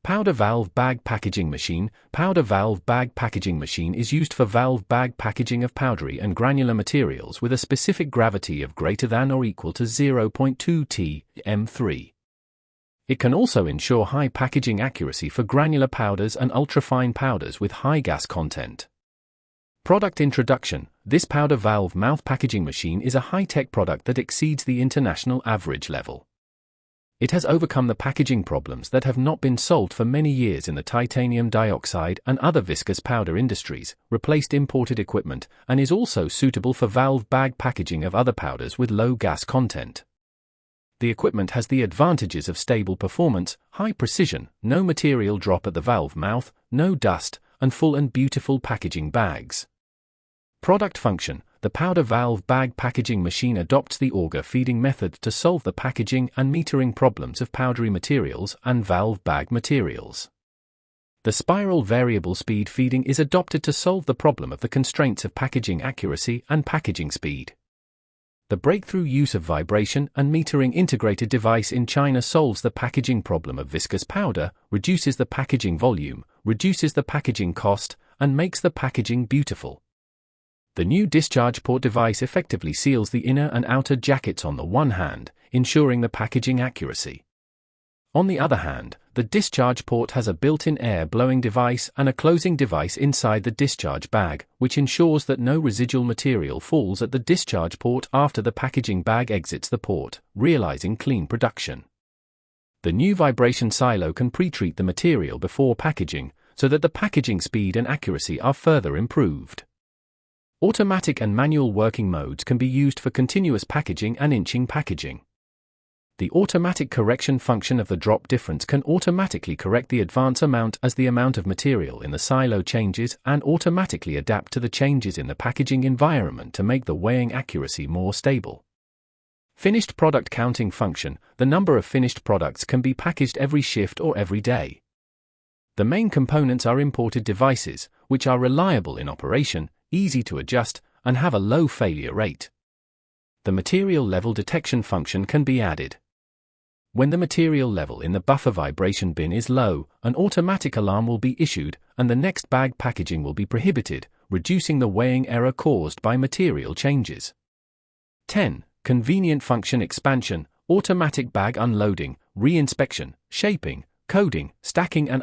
Powder valve bag packaging machine. Powder valve bag packaging machine is used for valve bag packaging of powdery and granular materials with a specific gravity of greater than or equal to 0.2 m3. It can also ensure high packaging accuracy for granular powders and ultrafine powders with high gas content. Product introduction. This powder valve mouth packaging machine is a high-tech product that exceeds the international average level. It has overcome the packaging problems that have not been solved for many years in the titanium dioxide and other viscous powder industries, replaced imported equipment, and is also suitable for valve bag packaging of other powders with low gas content. The equipment has the advantages of stable performance, high precision, no material drop at the valve mouth, no dust, and full and beautiful packaging bags. Product function. The powder valve bag packaging machine adopts the auger feeding method to solve the packaging and metering problems of powdery materials and valve bag materials. The spiral variable speed feeding is adopted to solve the problem of the constraints of packaging accuracy and packaging speed. The breakthrough use of vibration and metering integrated device in China solves the packaging problem of viscous powder, reduces the packaging volume, reduces the packaging cost, and makes the packaging beautiful. The new discharge port device effectively seals the inner and outer jackets on the one hand, ensuring the packaging accuracy. On the other hand, the discharge port has a built-in air-blowing device and a closing device inside the discharge bag, which ensures that no residual material falls at the discharge port after the packaging bag exits the port, realizing clean production. The new vibration silo can pre-treat the material before packaging, so that the packaging speed and accuracy are further improved. Automatic and manual working modes can be used for continuous packaging and inching packaging. The automatic correction function of the drop difference can automatically correct the advance amount as the amount of material in the silo changes and automatically adapt to the changes in the packaging environment to make the weighing accuracy more stable. Finished product counting function. The number of finished products can be packaged every shift or every day. The main components are imported devices, which are reliable in operation, easy to adjust, and have a low failure rate. The material level detection function can be added. When the material level in the buffer vibration bin is low, an automatic alarm will be issued, and the next bag packaging will be prohibited, reducing the weighing error caused by material changes. 10. Convenient function expansion, automatic bag unloading, re-inspection, shaping, coding, stacking and